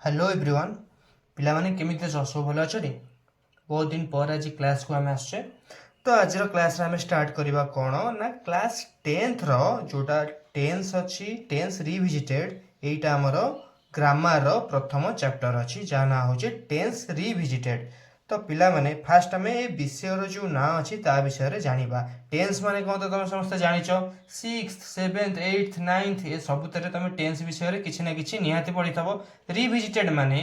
Hello everyone पिला माने केमिति सब भल अच्छे बहुत दिन पर आज क्लास को आम आसचे तो आज क्लास आम स्टार्ट करवा कौन ना क्लास 10th रो जोटा टेंस अच्छी टेंस रिविजिटेड एटा आमर ग्रामर रो प्रथम चैप्टर अच्छी जहाँ ना हूँ टेंस रिविजिटेड। तो पिला माने फास्ट आम ए विषय जो ना अच्छी ता विषय जानिबा। टेंस माने कौन तो तुम समस्त जानिच 6th 7th 8th 9th ए सबुतरे तुम टेंस विषय किसी ना किसी निहाती पढ़ी थब। रिविजिटेड माने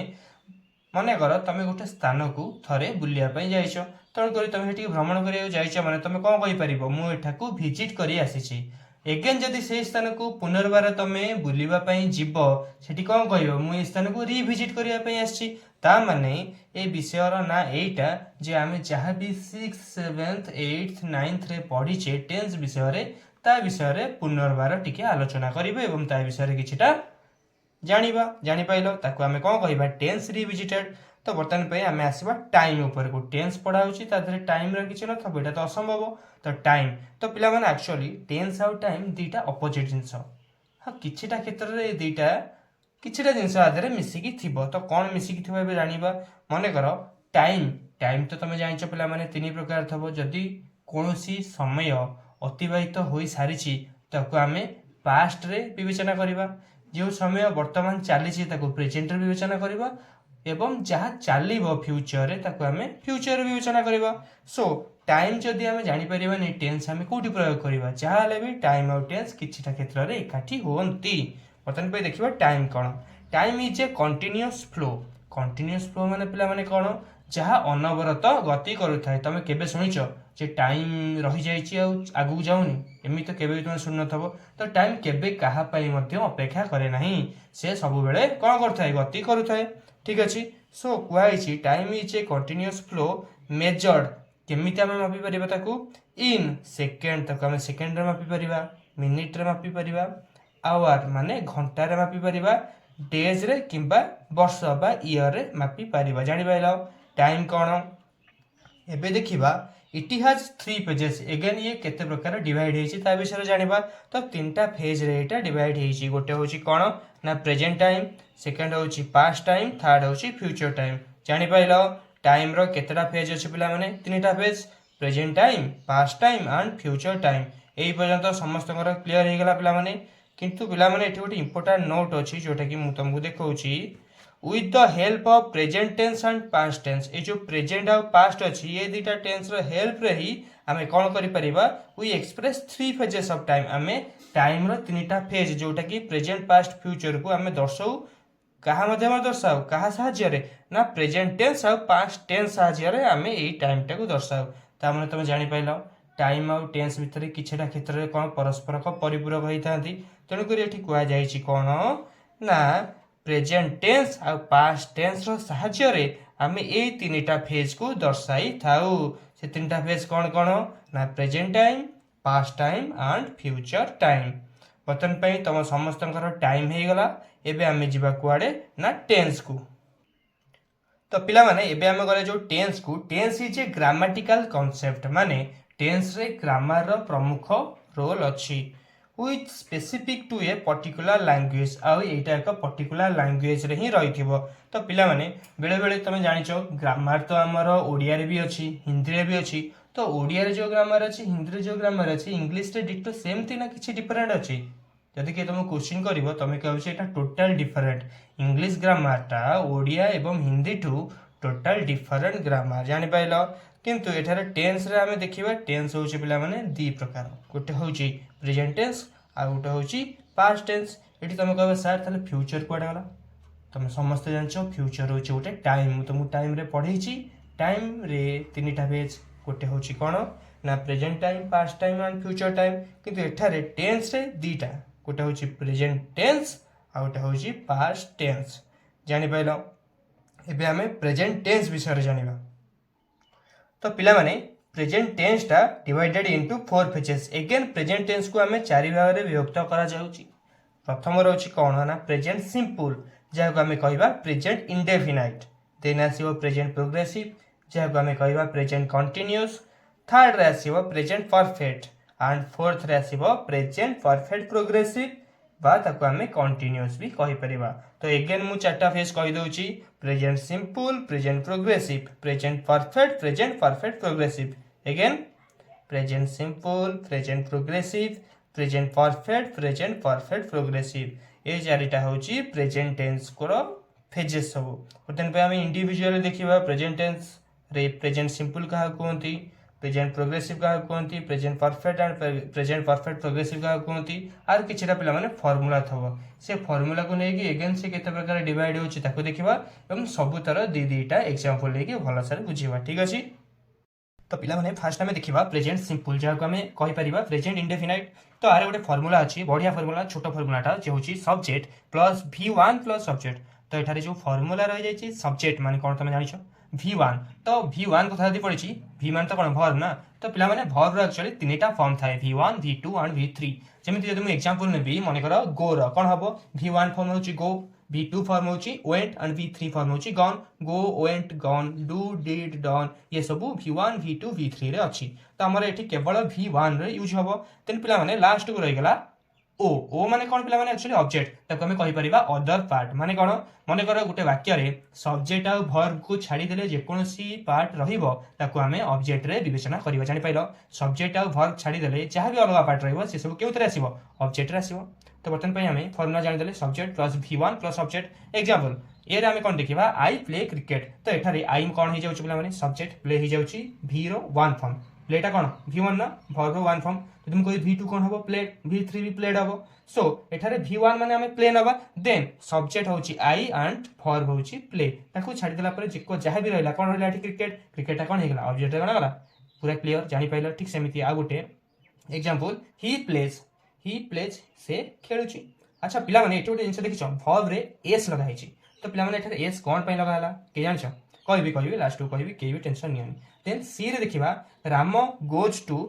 मन कर तुम गोटे स्थान को थे बुलायापी जाइछ तेणुक तुम ये भ्रमण कर माने तुम कौन कहीपर मुझे भिजिट कर आसी एगेन जदि से स्थान को पुनर्बार तुम बुलवाई जीव से कौन कह मुझे स्थान को रिभिजिट करने आसी माने ए विषयर ना एटा जे आम जहाँ भी 6th 7th 8th 9th रे पढ़ीचे टेंस विषय ता विषय पुनर्बार टिके आलोचना करेंगे और ता विषय किछिटा जानिबा जानिपाइल ताको आमे कौन कहबा टेंस रिविजिटेड। तो बर्तमान पे आमे आसीबा टाइम ऊपर को टेंस पढ़ा होची ता धरे टाइम रे किछ न थबो एटा तो असंभव। तो टाइम तो पिला माने एक्चुअली टेंस आउ टाइम दीटा अपोजिट जिंस हाँ किछिटा क्षेत्र रे दीटा किछिटा जिंस आधरे मिसिकी थिबो। तो कौन मिसिकी थिबो एबे जानिबा मने करो टाइम टाइम तो तमे जानिछ पिला माने तीन प्रकार थबो जदी कोनोसी समय अतिबाहित होई सारिछि ताको आमे पास्ट रे विवेचना करिबा जो समय वर्तमान चली प्रेजेंट रे विवेचना करवा एवं जहाँ चलो फ्यूचर रे ताको आमे फ्यूचर रे विवेचना करवा। सो टाइम जदि आमे जानि परिबानी टेंस आमे कोठी प्रयोग करवा जहाँ भी टाइम और टेंस किछिटा क्षेत्र रे एकाठी होंती। बर्तमान पे देखिबा टाइम कौन time is a continuous flow माने पिला माने कौन जहाँ अनवरत गति करुଥାଏ। तमे केबे सुनिछ जे टाइम रही जाइछि आगु जाउनी एमि तो केबे तुम सुन नथबो। तो टाइम केबे कहा पाई मध्य अपेक्षा करे नहीं से सब बेले कौन करथाय गति करुଥାଏ ठीक अछि। सो कुआइछि time is a continuous flow measured केमिति आमे मापी परिबा ताकू इन सेकेंड ताकू आमे सेकेंड रे मापी परिबा मिनिट रे मापी परिबा आवर माने घंटा रे मापी परिबा डेज रे किंबा वर्ष बा ईयर रे मापी परिबा जानि पाइलो। टाइम कौन एबे देखिबा इट हैज 3 पेजेस एगेन ये केते प्रकार डिवाइड हेछि ता विषय जानिबा। तो तीनटा फेज रे एटा डिवाइड हेछि गोटे होछि कोन ना प्रेजेंट टाइम सेकंड होछि पास्ट टाइम थर्ड होछि फ्यूचर टाइम जानि पाइलो। टाइम रो केतेटा फेज अछि पिला माने तीनटा phase present time past time and future time एई पर्यंत समस्तकर क्लियर हे गेला पिला माने। किंतु पिला माने एठी गोटे इंपोर्टेंट नोट अछि जोटा कि मु तुमको देखौछि with the help of present tense and past tense ये जो present और past अच्छी ये दीटा tense रो help रे ही हमें कौन करि परिबा we express 3 phases of time हमें टाइम रो तीनटा फेज जोटा कि प्रेजेंट पास्ट फ्यूचर को हमें दर्शाऊ कहा माध्यम दर्शाऊ कहा साहाय्य रे ना प्रेजेंट टेंस और पास्ट टेंस साहाय्य रे हमें एई टाइम टा को दर्शाऊ। ता माने तुम जानि पाइलो टाइम और टेंस भितर किछटा क्षेत्र रे कोन परस्पर को परिपूरक होइतांती तेणु करी एठी कुआ जाईछि कोन ना प्रेजेंट टेंस और पास्ट टेंस रो साहाय्य रे आमे ए तीनटा फेज को दर्शाई थाउ। से तीनटा फेज कौन कौन ना present time past time and future time. बर्तमान पे तुम समस्त टाइम हो गला एबे आमे जिबा कुआडे ना टेंस को। तो पिला माने एबे आमे गले जो टेंस को tense is a grammatical concept माने टेंस रे ग्रामर रो प्रमुख रोल अछि with specific to a particular language आउ एटा एक पर्टिकुलर लैंग्वेज रे ही रहिथिबो। तो पिला माने बेले बेले तमे जानिचो ग्रामर तो हमर ओडिया रे भी अछि हिंदी रे भी अछि। तो ओडिया रे जो ग्रामर अछि हिंदी रे जो ग्रामर अछि इंग्लिश रे डिटो सेम थी ना किछि डिफरेंट अछि। जदि के तुम क्वेश्चन करिवो तमे कहउ छै एटा टोटल डिफरेंट इंग्लिश ग्रामर टा ओडिया एवं Hindi two total different grammar जानि पाइलो। किंतु एठारे टेंस रे हमें देखिबा टेंस होछि पिला माने दी प्रकार गोटे होछि प्रेजेंट टेंस आ गोटे होछि पास्ट टेंस। एठी तमे कहबे सर ताले फ्यूचर कोडा गला तमे समस्त जानछो फ्यूचर होछि गोटे टाइम तुम टाइम रे पढैछि टाइम रे तीनटा फेज गोटे होछि कोन ना present time past time and future time. किंतु एठारे टेंस रे दीटा गोटे होछि प्रेजेंट टेंस आ गोटे होछि पास्ट टेंस जानि पाइलो। एबे हमें प्रेजेंट टेंस विषय रे जानिबा। तो पिला माने प्रेजेंट टेंस टा divided into 4 phases again present tense को हमें चारि भाग रे विभक्त करा जाउची। प्रथम रहउची कोन ना प्रेजेंट सिंपल जहा को हमें कहबा प्रेजेंट इंडेफिनाइट देन आसीबो प्रेजेंट प्रोग्रेसिव जहा को हमें कहबा प्रेजेंट कंटीन्यूअस थर्ड रे आसीबो प्रेजेंट परफेक्ट एंड फोर्थ रे आसीबो प्रेजेंट परफेक्ट प्रोग्रेसिव बा ताको आमे कंटीन्यूअस भी कहि परिबा। तो अगेन मु चारटा फेज कहि दउची present simple, present progressive, present perfect progressive. Again present simple, present progressive, present perfect progressive. ए चारिटा होची प्रेजेंट टेंस को फेजेस सब। बर्तन पे आमे इंडिविजुअली देखिबा प्रेजेंट टेंस रे प्रेजेंट सिंपल कहा कहती, प्रेजेंट प्रोग्रेसिव कहा कहती, present perfect and present perfect progressive कहा कहती। आर किछिटा पिला माने फार्मूला थबो, से फार्मूला को लेके अगेन से केते प्रकार डिवाइड होची ताको देखिबा एवं सब तरह दी दीटा एग्जांपल लेके भलो से बुझिबा। ठीक अछि। तो पिला माने फर्स्ट आमे देखिबा प्रेजेंट सिंपल जहा को आमे कहि परिबा प्रेजेंट इंडेफिनाइट। तो आरे गोटे फार्मूला अछि, बढ़िया फार्मूला, छोटो फार्मूलाटा जे होची subject plus v1 plus subject. तो एठारे जो फार्मूला रहि जाय छि सब्जेक्ट माने कोन तमे जानिछो v1। तो v1 कथा दी पड़िछि v मान तो कोन वर्ब ना। तो पिला माने वर्ब रो एक्चुअली तीनटा फॉर्म थाए v1 v2 एंड v3। जेमिति जदि मु एग्जांपल नेबी माने करो गो रो कोन हबो v1 फॉर्म होची गो, v2 फॉर्म होची वेंट एंड v3 फॉर्म होची gone. Go, went, gone, do, did, done ये सब v1 v2 v3 रे अछि। तो हमर एठी केवल v1 रे यूज हबो। देन पिला माने लास्ट को रहि गेला ओ माने कोन पिला माने एक्चुअली ऑब्जेक्ट ताको हमें कहि परिबा अदर पार्ट। माने कोन माने करो गुटे वाक्य रे सब्जेक्ट आ वर्ब को छाडी देले जे कोनोसी पार्ट रहिबो ताको हमें ऑब्जेक्ट रे विवेचना करिबा। जानि पाइलो सब्जेक्ट आ वर्ब छाडी देले जहां भी अलग पार्ट रहिबो से सब केउतरे आसीबो ऑब्जेक्ट रे आसीबो। तो बर्तन पे हमें फार्मूला जानि देले subject plus v1 plus object. Example ए रे हमें कोन देखिबा आई प्ले क्रिकेट। तो एठारे आई कोन हि जाउची पिला माने सब्जेक्ट, प्ले हि जाउची v रो 1 फॉर्म, प्लेटा कोन v1 ना वर्ब रो 1 फॉर्म। तो तुम कोइ v2 कोन हबो प्लेड, v3 भी प्लेड हबो। सो एठारे v1 माने हमें प्ले नबा, देन सब्जेक्ट होची आई एंड वर्ब होची प्ले। ताको छाडी देला परे जेको जहा भी रहला कोन रहला एठी क्रिकेट, क्रिकेटा कोन हे गेला ऑब्जेक्ट कोन गला पूरा क्लियर जानि पाइलो। ठीक सेमिति आ गुटे एग्जांपल ही प्लेज से खेलुची। अच्छा पिला माने एठी गुटे जिंस देखिछो वर्ब रे एस लगा हेची। तो पिला माने एठारे एस कोन पई लगा हला के जानछो कहबी लास्ट को कहबी के भी टेंशन नियनि। देन सी रे देखिबा राम गोज टू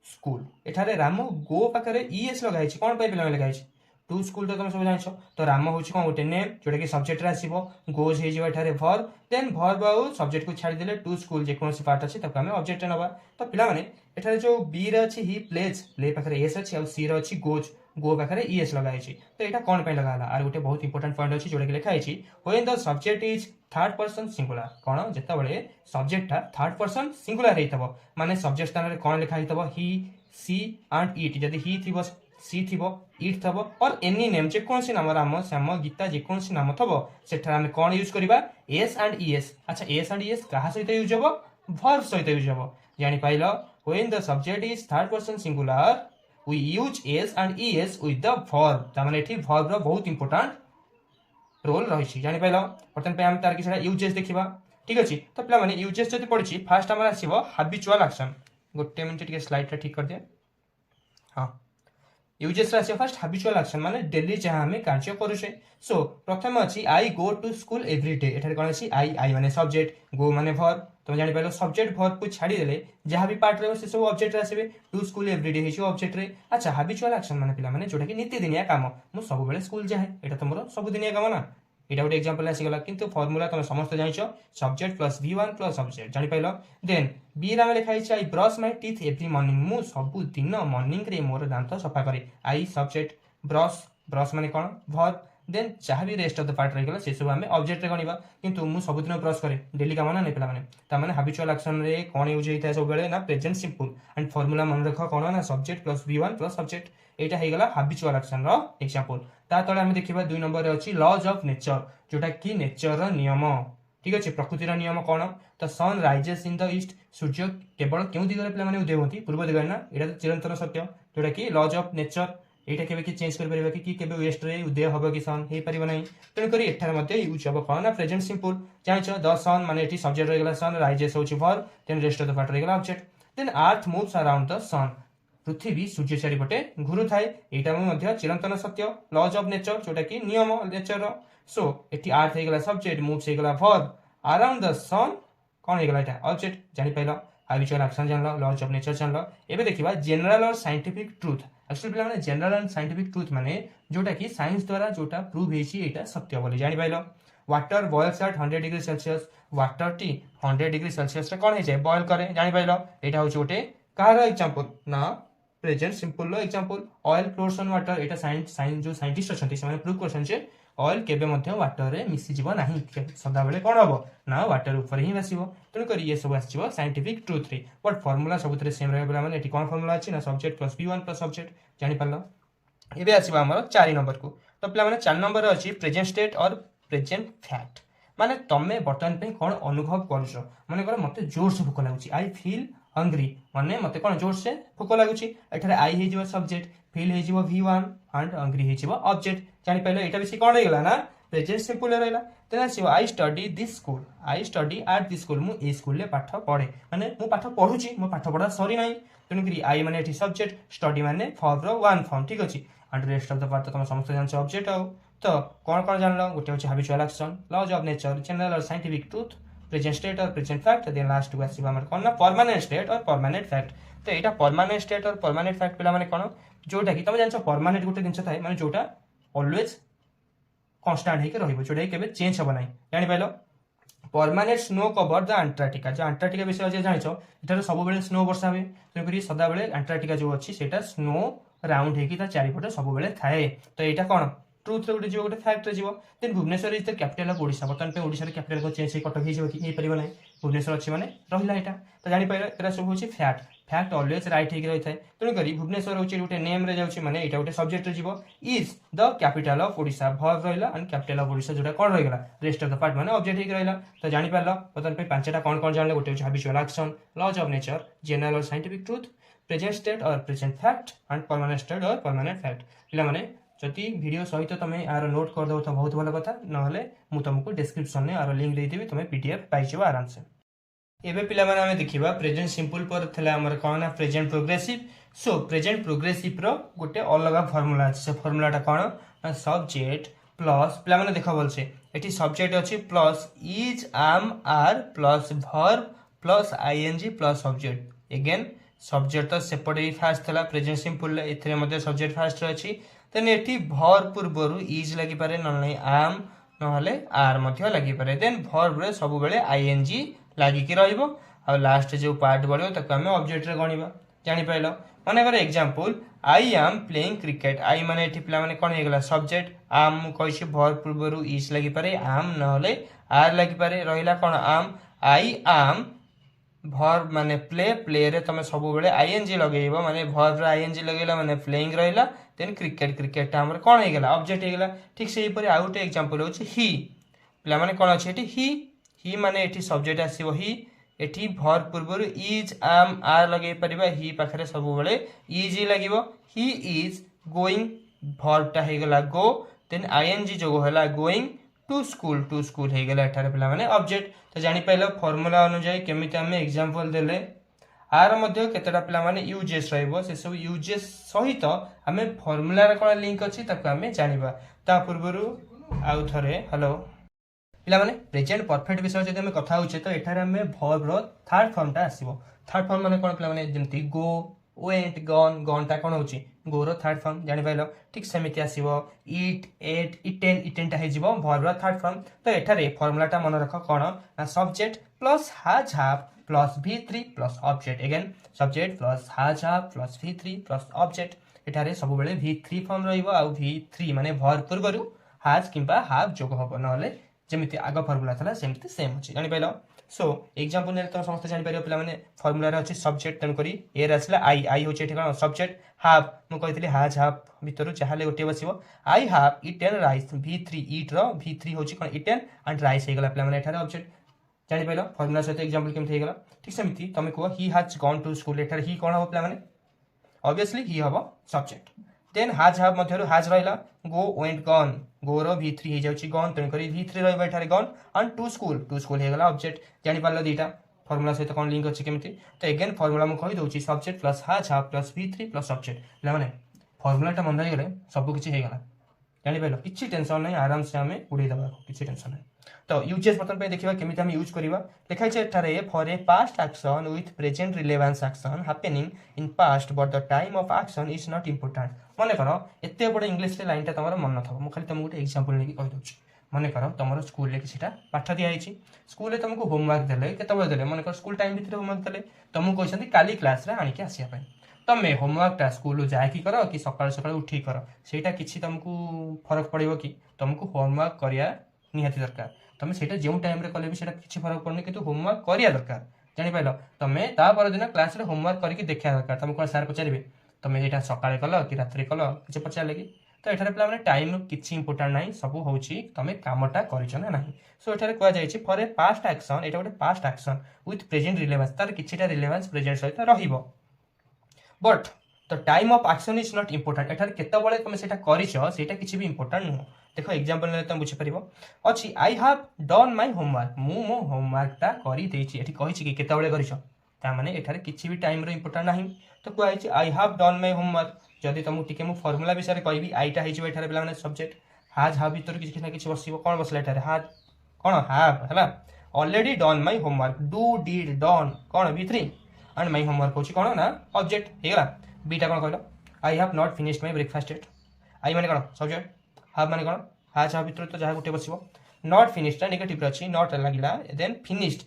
स्कूल। एठारे राम गो पाखरे ईएस लगा हेछि कोन पई पिला लगा हेछि टू स्कूल। तो तुम सब जानछो तो राम होछि कोन गोटे नेम जोटा कि सब्जेक्ट रे आसीबो, गोज हे जेबा एठारे वर्ब, देन वर्ब आ सब्जेक्ट को छाडी देले टू स्कूल जे कोनसी पार्ट अछि तको हमें ऑब्जेक्ट रे नबा। तो पिला माने एठारे जो बी रे अछि ही प्लेज, प्ले पाखरे एस अछि, आ सी रे अछि गोज, गो पाखरे ईएस लगा हेछि। तो एटा कोन पई लगा हला आर गोटे बहुत इंपोर्टेंट पॉइंट अछि जोटा कि लिखा हेछि when the subject is third person singular. कोन जेता बळे सब्जेक्ट था थर्ड पर्सन सिंगुलर हेतबो माने सब्जेक्ट स्थान रे कोन लिखा हेतबो ही, सी एंड इट। जदि ही थिबो, सी थिबो, इट थबो और एनी नेम जे कोनसी नाम राम, श्याम, गीता जे कोनसी नाम थबो सेठा हम कोन यूज करिबा एस एंड ईएस। अच्छा एस एंड ईएस कहा सहित यूज हबो वर्ब सहित यूज हबो। जानि पाइलो when the subject is third person singular we use S and ES with the verb. त माने एठी वर्ब रो बहुत इंपोर्टेंट रोल रही। जानि पाइलो बर्तन पे हम तार किछटा यूजेस देखिबा। ठीक अछि। तो पिला माने यूजेस जति पढिछि फास्ट हमर आसीबो हैबिचुअल एक्शन। गोटे मिनिट टिके स्लाइड टा ठीक कर दे। हां यूजेस रा फर्स्ट हैबिचुअल एक्शन माने डेली जहां हमें कार्य करूछे। सो प्रथम अछि I go to school every day. एठारे कोन अछि आई माने सब्जेक्ट, गो माने वर्ब। तुम जानि पाइलो सब्जेक्ट वर्ब को छाडी देले जहां भी पार्ट रहबो से सब ऑब्जेक्ट रे आसीबे। टू स्कूल एवरी डे हिची ऑब्जेक्ट रे। अच्छा हैबिचुअल एक्शन माने पिला माने जोटा कि नित्य दिनिया काम, मु सब बेले स्कूल जाहे एटा तमरो सब दिनिया काम ना। एटा गोटे एग्जांपल आसी गला किंतु फार्मूला तुम समस्त जानिछो subject plus v1 plus subject. जानि पाइलो देन बी रा लिखा हिच I brush my teeth every morning. मु सब दिन मॉर्निंग रे मोर दांत सफा करे। आई सब्जेक्ट, ब्रश, ब्रश माने कोन वर्ब, देन जहां भी रेस्ट ऑफ द पार्ट रह गेला से सब हमें ऑब्जेक्ट रे गनिबा। किंतु मु सब दिन ब्रश करे डेली काम ना नै पिला माने ता माने हैबिचुअल एक्शन रे कोन यूज हेता सब बेले ना प्रेजेंट सिंपल एंड फार्मूला मन रखो कोन ना subject plus v1 plus subject. एटा हे गेला हैबिचुअल एक्शन रो एग्जांपल। ता तळे हम देखिबा 2 नंबर रे अछि लॉज ऑफ नेचर जोटा कि नेचर रो नियम। ठीक अछि। प्रकृति रो नियम कोन तो sun rises in the east. सूर्य केवल केउ दिगरे पिला माने उदय होती पूर्व दिगरे ना। एटा चिरंतन सत्य जोटा कि लॉज ऑफ नेचर। एटा केबे कि चेंज कर परिबा कि केबे वेस्ट रे उदय होबो कि सन हे परिबा नै। तने करी एठार मध्ये यूज होबो कोन ना प्रेजेंट सिंपल। जानिछो द सन माने एठी सब्जेक्ट रह गेला सन, राइजेस होची verb, then rest of the part रह गेला object. Then earth moves around the sun. पृथ्वी सूर्य चारिपटे घुरु थाए। एटा मध्ये चिरंतन सत्य लॉज ऑफ नेचर जोटा कि नियम नेचर रो। सो एठी अर्थ हे गेला सब्जेक्ट, मूव्स हे गेला वर्ब, अराउंड द सन कोन हे गेला एटा ऑब्जेक्ट। जानि पाइलो हैबिचुअल एक्शन जानलो, लॉज ऑफ नेचर जानलो। एबे देखिबा जनरल और साइंटिफिक ट्रुथ। एक्चुअली पिला माने जनरल एंड साइंटिफिक ट्रुथ माने जोटा कि साइंस द्वारा जोटा प्रूव हेछि एटा सत्य बोली जानि पाइलो। Water boils at 100 degree Celsius. Water टी 100 डिग्री सेल्सियस रे कोन हे जाय बॉईल करे जानि पाइलो। एटा होछि ओटे कार एग्जांपल ना प्रेजेंट सिंपल रो example oil floats on water एटा साइंस जो साइंटिस्ट अछंती से प्रूव करछन जे ऑयल केबे मध्य वाटर रे मिसी जीव नाही सदा बेले कोन हबो ना वाटर ऊपर ही भासिबो तेणु करी ये सब आसीबो साइंटिफिक ट्रुथ रे बट फार्मूला सबुतरे सेम रहबो माने एटी कोन फार्मूला अछि ना subject plus v1 plus subject जानि पालो एबे आसीबो हमर 4 नंबर को तो पिला माने 4 नंबर अछि प्रेजेंट स्टेट और प्रेजेंट फैक्ट माने तमे बर्तमान पे कोन अनुभव करछो माने कर मते जोर से भूख लागुची आई फील हंग्री माने मते कोन जोर से भूख लागुची एठारे आई हे जिवो सब्जेक्ट फील हे जिवो v1 एंड हंग्री हे जिवो ऑब्जेक्ट जानि पाइलो एटा बेसी कोन रहला ना प्रेजेंट सिंपल रहला तेना आसीबो I study this school I study at this school मु ए स्कूल ले पाठ पढे माने मु पाठ पढुची मो पाठ पढा सरी नाही तेनु करी आई माने एठी सब्जेक्ट स्टडी माने फॉर्म रो वन फॉर्म ठीक अछि and rest of the part तुम समस्त जान ऑब्जेक्ट हो तो कौन कौन जानलो गोटे होची habitual action laws of nature general और साइंटिफिक ट्रुथ प्रेजेंट स्टेट और प्रेजेंट फैक्ट देन लास्ट को आसीबा हमर कोन ना परमानेंट स्टेट और परमानेंट फैक्ट तो एटा परमानेंट स्टेट और परमानेंट फैक्ट पिला माने कोन जोटा कि तुम जानछो परमानेंट गोटे जिंस थाए माने जोटा ऑलवेज कांस्टेंट हे के रहिबो जोटा केबे चेंज हो नाही जानि pilo permanent snow cover the Antarctica जो अंटार्कटिका विषय जे जानिछो एटार सब बेले स्नो वर्षा हुए तेकरी सदा बेले अंटार्कटिका जो अछि सेटा स्नो राउंड हेकी ता चारिपटे सब बेले थाए तो एटा कोन ट्रुथ रे गोटे जो गोटे फैक्ट रे जीवो then Bhubaneswar is the capital of Odisha बर्तमान पे ओडिशा रे कैपिटल को चेंज हे कटक हे जीवो कि हे परिबो नै भुवनेश्वर अछि माने रहिला एटा तो जानि पाइलो एटा सब होछि फैक्ट फैक्ट ऑलवेज राइट हेकी रहि थाए तेनु करी भुवनेश्वर होछि गोटे नेम रे जाउछि माने एटा गोटे सब्जेक्ट रे जीवो is the capital of Odisha verb रहिला एंड कैपिटल ऑफ ओडिशा जोटा कोन रहिला रेस्ट ऑफ द पार्ट माने ऑब्जेक्ट हेकी रहिला तो जानि पाइलो बर्तमान पे पांचटा कोन कोन जानले गोटे होछि habitual action laws of nature general और साइंटिफिक ट्रुथ प्रेजेंट स्टेट और present fact and permanent state और परमानेंट फैक्ट पिला माने जति वीडियो सहित तमे आर नोट कर दो तो बहुत भलो कथा नहले मु तुमको डिस्क्रिप्शन में आर लिंक दे देबी तमे पीडीएफ पाइ जेबो आराम से एबे पिला माने हमें देखिबा प्रेजेंट सिंपल पर थला हमर कोन ना present progressive so present progressive रो गोटे अलग फार्मूला अछि से फार्मूलाटा कोन सब्जेक्ट प्लस पिला माने देखा बोलछे एठी सब्जेक्ट अछि plus is am are plus verb plus ING plus object again subject तो सेपटे फास्ट थला प्रेजेंट सिंपल एथरे मध्ये सब्जेक्ट फास्ट अछि देन एठी वर्ब पूर्वरु इज लागि पारे न नै एम नहले आर मध्ये लागि पारे देन वर्ब रे सब बेले आईएनजी लागि कि रहइबो आ लास्ट जो पार्ट बढियो तक हम ऑब्जेक्ट रे गणिबा जानि पाइलो माने कर example I am playing cricket I माने एठी प्ला माने कोन हेगला सब्जेक्ट एम कहिसे वर्ब पूर्वरु इज लागि पारे एम नहले आर लागि पारे रहिला कोन एम आई एम वर्ब माने प्ले प्ले रे तमे सब बेले आईएनजी लगेइबो माने वर्ब रे आईएनजी लगेला माने प्लेइंग रहिला देन क्रिकेट क्रिकेट हमर कोन हे गेला ऑब्जेक्ट हे गेला ठीक से ऊपर आउट एग्जांपल होछि ही पिला माने कोन अछि एठी ही माने एठी सब्जेक्ट आसीबो ही एठी वर्ब पूर्वरु इज एम आर लगे परिबा ही पाखरे सब बेले इज ही लागिबो ही इज गोइंग वर्ब ता हे गेला गो देन आईएनजी जो होला गोइंग टू स्कूल हे गेला एठारे पिला माने ऑब्जेक्ट तो जानि पाइलो फार्मूला अनुसार केमिति हमें एग्जांपल देले आर मध्ये केतेटा पिला माने यूजेस रहइबो से सब यूजेस सहित हमें फार्मूला रे कोन लिंक अछि ताको हमें जानिबा ता पूर्वरु आउ थरे हेलो पिला माने प्रेजेंट परफेक्ट विषय जदि हमें कथा होचे तो एठारे हमें वर्ब रो थर्ड फॉर्म टा आसीबो थर्ड फॉर्म माने कोन पिला माने जेंति गो वेंट गॉन टा कोन होची गो रो थर्ड फॉर्म जानि पाइलो ठीक सेमिति आसीबो ईट एट इटेन टा हे जिवो वर्ब रो थर्ड फॉर्म तो एठारे फार्मूला टा मन रख कोन ना subject plus has have plus v3 plus object again subject plus has have plus v3 plus object एठारे सब बेले v3 फॉर्म रहइबो आ v3 माने वर्ब पूर्वरु हैज किंबा हैव जोग होबो नहले जेमिति आगो फार्मूला थला सेमिति सेम अछि जानि पाइलो सो एग्जांपल ने तो समस्त जानि पारियो पिला माने फार्मूला रे अछि सब्जेक्ट तन करी ए रसला आई होचे ठिका सब्जेक्ट हैव मु कहितली हैज हैव भितरु चाहले गोटे बसिबो I have eaten rice v3 eat रो v3 होची कोन ईटेन एंड राइस हे गेला पिला माने एठारे ऑब्जेक्ट जानि पाइलो फार्मूला सहित एग्जांपल केमथि हे गेला ठीक सेमिति तमे को he has gone to school एठारे ही कोन हो पिला माने ऑब्वियसली ही हबो सब्जेक्ट देन हैज हैव मध्यरु हैज रहिला गो वेंट गॉन गो रो v3 हे जाउची गॉन तने करी v3 रहबा एठारे गॉन एंड टू स्कूल हे गेला ऑब्जेक्ट जानि पारलो दीटा फार्मूला सहित कोन लिंक अछि केमिति तो अगेन फार्मूला मु कहि दोची subject plus has have plus v3 plus object ले माने फार्मूला टा मन गले सब किछि हे गेला जानि पाइलो किछि टेंशन नै आराम से हमें उड़ी दबा किछि टेंशन नै तो यूजेस बटन पे देखिबा केमिति हम यूज करिबा लिखाइ छै एठारे for a past action with present relevance action happening in past but the time of action is not important माने करो एते बड इंग्लिश रे लाइन ता तमरो मन नथबो मु खाली तुमको गोटे एग्जांपल लेके कहि दोछि माने करो तमरो स्कूल ले किछटा पाठ दिया आइछि स्कूल ले तुमको होमवर्क देले केते बळे देले माने करो स्कूल टाइम भितर होमवर्क देले तुमको कहछन्ती काली क्लास रे आनि के आसिया पय ତମେ ହୋମୱାର୍କଟା ସ୍କୁଲ ଯାଇକି କର କି ସକାଳୁ ସକାଳୁ ଉଠିକି କର ସେଇଟା କିଛି ତମକୁ ଫରକ ପଡ଼ିବ କି? ତମକୁ ହୋମୱାର୍କ କରିବା ନିହାତି ଦରକାର। ତମେ ସେଇଟା ଯେଉଁ ଟାଇମରେ କଲେ ବି ସେଇଟା କିଛି ଫରକ ପଡ଼ୁନି, କିନ୍ତୁ ହୋମୱାର୍କ କରିବା ଦରକାର। ଜାଣିପାରିଲ? ତମେ ତା ପରଦିନ କ୍ଲାସରେ ହୋମୱାର୍କ କରିକି ଦେଖିବା ଦରକାର। ତମକୁ କ'ଣ ସାର୍ ପଚାରିବେ ତମେ ଏଇଟା ସକାଳେ କଲ କି ରାତିରେ କଲ, କିଛି ପଚାରିଲେ କି? ତ ଏଠାରେ ପିଲାମାନେ ଟାଇମ୍ କିଛି ଇମ୍ପୋର୍ଟାଣ୍ଟ ନାହିଁ, ସବୁ ହେଉଛି ତମେ କାମଟା କରିଛ ନା ନାହିଁ। ସୋ ଏଠାରେ କୁହାଯାଇଛି ଫର୍ ଏ ପାଷ୍ଟ ଆକ୍ସନ୍, ଏଇଟା ଗୋଟେ ପାଷ୍ଟ ଆକ୍ସନ୍ ୱିଥ୍ ପ୍ରେଜେଣ୍ଟ ରିଲେଭାନ୍ସ, ତାର କିଛିଟା ରିଲେଭାନ୍ସ ପ୍ରେଜେଣ୍ଟ ସହିତ ରହିବ। But the time of action is not important, ଏଠାରେ କେତେବେଳେ ତମେ ସେଇଟା କରିଛ ସେଇଟା କିଛି ବି ଇମ୍ପୋର୍ଟାଣ୍ଟ ନୁହଁ। ଦେଖ ଏକ୍ଜାମ୍ପଲ୍ ନେଲେ ତମେ ବୁଝିପାରିବ। ଅଛି I have done my homework, ମୁଁ ମୋ ହୋମୱାର୍କଟା କରିଦେଇଛି। ଏଠି କହିଛି କି କେତେବେଳେ କରିଛ, ତାମାନେ ଏଠାରେ କିଛି ବି ଟାଇମ୍ର ଇମ୍ପୋର୍ଟାଣ୍ଟ ନାହିଁ। ତ କୁହାଯାଇଛି I have done my homework. ଯଦି ତମକୁ ଟିକେ ମୁଁ ଫର୍ମୁଲା ବିଷୟରେ କହିବି, ଆଇଟା ହେଇଯିବ ଏଠାରେ ପିଲାମାନେ ସବଜେକ୍ଟ, ହାଜ୍ ହାଭ୍ ଭିତରୁ କିଛି ନା କିଛି ବସିବ। କ'ଣ ବସିଲା ଏଠାରେ? ହାଜ୍ କ'ଣ ହାଭ୍ ହେଲା। Already done my homework, do did done କ'ଣ V3 ଆଣ୍ଡ ମାଇ ହୋମୱାର୍କ ହେଉଛି କ'ଣ ନା ଅବଜେକ୍ଟ ହେଇଗଲା। ବିଟା କ'ଣ କହିଲ? I have not finished my breakfast yet. I ମାନେ କ'ଣ ସବଜେକ୍ଟ, ହାଭ୍ ମାନେ କ'ଣ ହାଜ୍ ହାଭ୍ ଭିତରୁ ତ ଯାହା ଗୋଟେ ବସିବ। ନଟ୍ ଫିନିଶ୍ଡଟା ନେଗେଟିଭରେ ଅଛି, ନଟ୍ ଲାଗିଲା, ଦେନ୍ ଫିନିଶ୍ଡ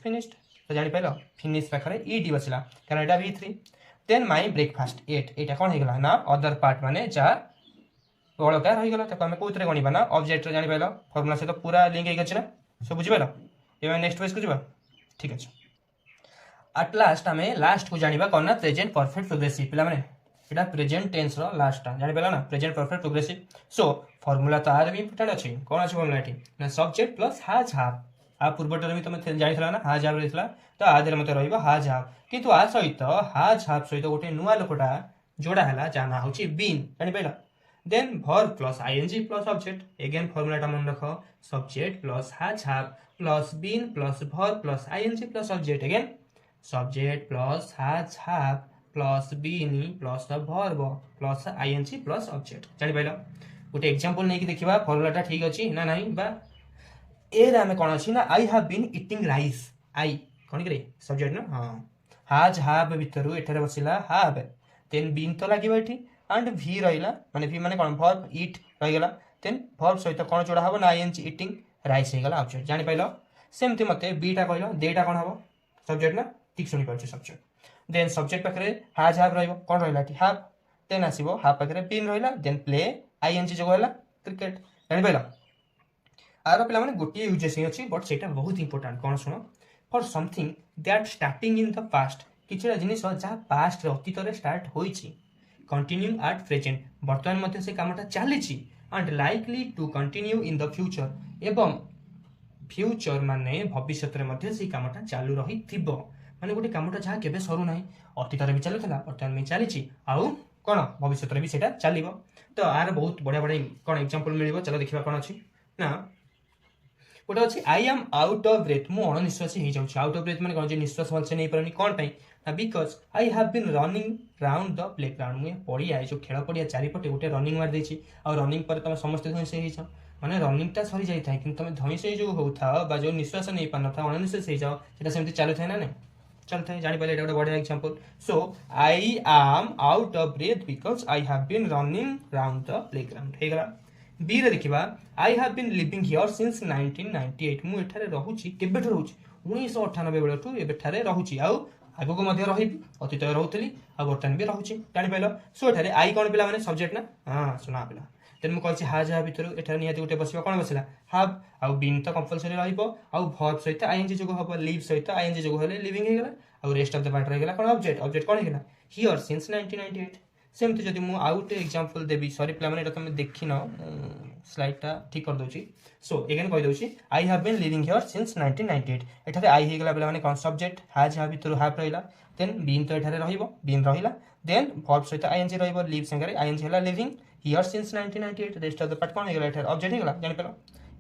ଫିନିଶ୍ଡ ତ ଜାଣିପାରିଲ ଫିନିଶ୍ ପାଖରେ ଇଡି ବସିଲା କାରଣ ଏଇଟା V3। Then my breakfast at, ଏଇଟା କ'ଣ ହେଇଗଲା ନା ଅଦର ପାର୍ଟ, ମାନେ ଯାହା ବଳକା ରହିଗଲା ତାକୁ ଆମେ କୋଉଥିରେ ଗଣିବା ନା ଅବଜେକ୍ଟରେ। ଜାଣିପାରିଲ ଫର୍ମୁଲା ସହିତ ପୁରା ଲିଙ୍କ ହେଇକି ଅଛି ନା, ସବୁ ବୁଝିପାରିଲ? ଏବେ ନେକ୍ସଟ ପେଜକୁ ଯିବା, ଠିକ୍ ଅଛି। ଆଟ୍ ଲାଷ୍ଟ ଆମେ ଲାଷ୍ଟକୁ ଜାଣିବା କ'ଣ ନା ପ୍ରେଜେଣ୍ଟ ପରଫେକ୍ଟ ପ୍ରୋଗ୍ରେସିଭ୍। ପିଲାମାନେ এটা প্রেজেন্ট টেন্সর লাস্টটা জানিপারা না, present perfect progressive. So formula তো আর বি ইম্পর্টাଣ୍ଟ ଅଛି। କ'ଣ ଅଛି ଫର୍ମୁଲା ଏଠି ନା ସବଜେକ୍ଟ ପ୍ଲସ୍ ହାଜ୍ ହାଭ୍। ଆ ପୂର୍ବଟାରେ ବି ତମେ ଜାଣିଥିଲ ନା ହାଜ୍ ହାଭ୍ ରହିଥିଲା, ତ ଆ ଦେହରେ ମୋତେ ରହିବ ହାଜ୍ ହାଭ୍। କିନ୍ତୁ ଆ ସହିତ ହାଜ୍ ହାଭ୍ ସହିତ ଗୋଟେ ନୂଆ ଲୋକଟା ଯୋଡ଼ା ହେଲା ଯାହା ନାଁ ହେଉଛି ବିନ୍, ଜାଣିପାରିଲ? Then verb plus I N G plus object. Again ଫର୍ମୁଲାଟା ମନେ ରଖ, subject plus has have plus been plus verb plus I N G plus object. Again subject plus has have plus been plus verb plus ING plus object. जानिपाइल? गोटे example नहीं देखिबा फॉर्मूलाटा ठीक अछि ना नहीं बा। ए रे हमें कोन अछि ना I have been eating rice. I कोन करे सब्जेक्ट ना, हां हाज हैव भितरु एठारे बसिला हैव, देन बीन तो लागिबा एठी एंड भी रहिला, माने भी माने कोन वर्ब ईट रहि गेला, देन वर्ब सहित कोन जोड़ा हबो ना आईएनजी ईटिंग राइस हे गेला ऑब्जेक्ट। जानिपाइल? सेमति मते बीटा कहलो, देटा कोन हबो सब्जेक्ट ना, ठीक सुनि पाछे सब्जेक्ट। देन सब्जेक्ट पाखे हाज हाव रहिबो, कोन रहिला एठी हाव, देन आसीबो हाव पाखे बीन रहिला, देन प्ले आईएनजी जो होला क्रिकेट। जानि पाइला? आरो पिला माने गोटी यूजेस ही अछि, बट सेटा बहुत इंपोर्टेंट। कोन सुनो, for something that starting in the past, किछरा जिनिस जा पास्ट रे अतीत रे स्टार्ट होईची, कंटिन्यू एट प्रेजेंट, वर्तमान मध्ये से कामटा चालीची, and likely to continue in the future, एवं फ्यूचर माने भविष्य रे मध्ये से कामटा चालू रही थिबो। माने गोटे कामटा जहाँ केबे सरू नाही, अतीत भी चलुला वर्तमान में चली आउ कौन भविष्य भी सेटा चलो। तो आर बहुत बढ़िया बढ़िया कौन एग्जांपल मिलिबो, चलो देखिबा कौन अछि ना। गोटे अछि I am out of breath, मु अणनिश्वासी हो जाउछि। आउट ऑफ ब्रेथ माने कोन जे निश्वास भलसे नहीं पारनी, कोन पई ना because I have been running round the playground, मु पड़िया जो खेल पड़िया चारिपटे गोटे रनिंग मार देछि, आ रनिंग पर तुम समस्त धइसे हो जाओ, माने रनिंगटा सरी जाई थाए कि तुम धइसे जो होता बा जो निश्वास नहीं पान था अणनिश्वास हो जाओ, सेटा सेमति चालू थाए ना नहीं चलते हैं। जानी पाले एटा बढ़िया example. So I am out of breath because I have been running round the playground हे गला। बी रे देखिबा I have been living here since 1998, मु एठारे रहूची केबेठो रहूची 1998 बेलठू एबेठारे रहूची, आउ आगो को मध्य रहिबी, अतीत रहउतली आ वर्तमान भी रहूची। जानि पाइलो? सो एठारे आई कोन पिला माने सब्जेक्ट ना, हां सुना पिला। देन मु कहछि हाज हाव भितरु एठारे नियाती गोटे बसिबा, कोन बसिला हाव, आउ बीन तो कंपलसरी रहिबो, आउ वर्ब सहित आईएनजी जोग हबो, लिव सहित आईएनजी जोग होले लिविंग हे गेला, आउ रेस्ट ऑफ द पार्ट रह गेला कोन ऑब्जेक्ट। ऑब्जेक्ट कोन हे गेला हियर सिंस 1998। सेमति जदि मु आउट एग्जांपल देबी, सॉरी पिला माने एटा तुम देखिनो, स्लाइडटा ठीक कर दोची। सो अगेन कहि दोची I have been living here since 1998, एठारे आई हे गेला पिला माने कोन सब्जेक्ट, हाज हाव भितरु हाव रहिला, देन बीन तो एठारे रहिबो, बीन रहिला, देन वर्ब सहित आईएनजी रहिबो, लिव संगे आईएनजी हला living here since 1998, rest of the part कोन हे गेला एठारे ऑब्जेक्ट हे गेला। जानि पेलो?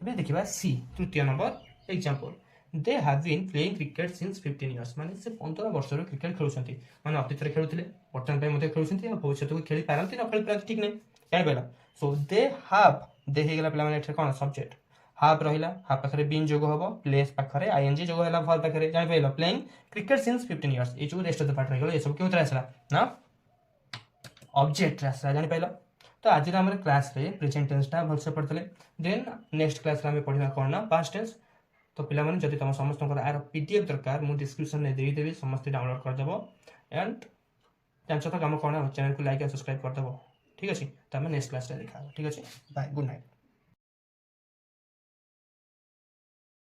एबे देखिबा सी तृतीय number example, they have been playing cricket since 15 years, माने से 15 वर्ष रो क्रिकेट खेलुछंती, माने अतीत रे खेलुथिले वर्तमान पे मध्ये खेलुछंती, आ भविष्य को खेली पारंती न खेली पारंती, ठीक नै जानि पेलो? सो दे हैव, दे हे गेला पिला माने एठारे कोन सब्जेक्ट, हाफ रहिला, हाफ पाखरे बीन जोग हबो, प्लेस पाखरे आईएनजी जोग हला, वर्ब पाखरे जानि पेलो प्लेइंग क्रिकेट सिंस 15 इयर्स, ए जो रेस्ट ऑफ द पार्ट रह गेलो, ए सब केउतरा आसला ना ऑब्जेक्ट आसला। जानि पेलो? तो आज आम क्लास रे प्रेजेंट टेंस टा भलसे पढ़ते, देन नेक्स्ट क्लास रे पढ़ा कौन ना पास्ट टेंस। तो पिला माने जदि तुम समस्त आर पीडीएफ दरकार मु डिस्क्रिप्शन में देदेवी, समस्त डाउनलोड करदेव एंड ଜାଣିଛ ତ କାମ କ'ଣ, ଚେନେଲକୁ ଲାଇକ୍ ଆଉ ସବସ୍କ୍ରାଇବ୍ କରିଦେବ। ଠିକ୍ ଅଛି, ତ ଆମେ ନେକ୍ସଟ କ୍ଲାସ୍ରେ ଦେଖା ହେବ। ଠିକ୍ ଅଛି, ବାଏ, ଗୁଡ୍ ନାଇଟ୍।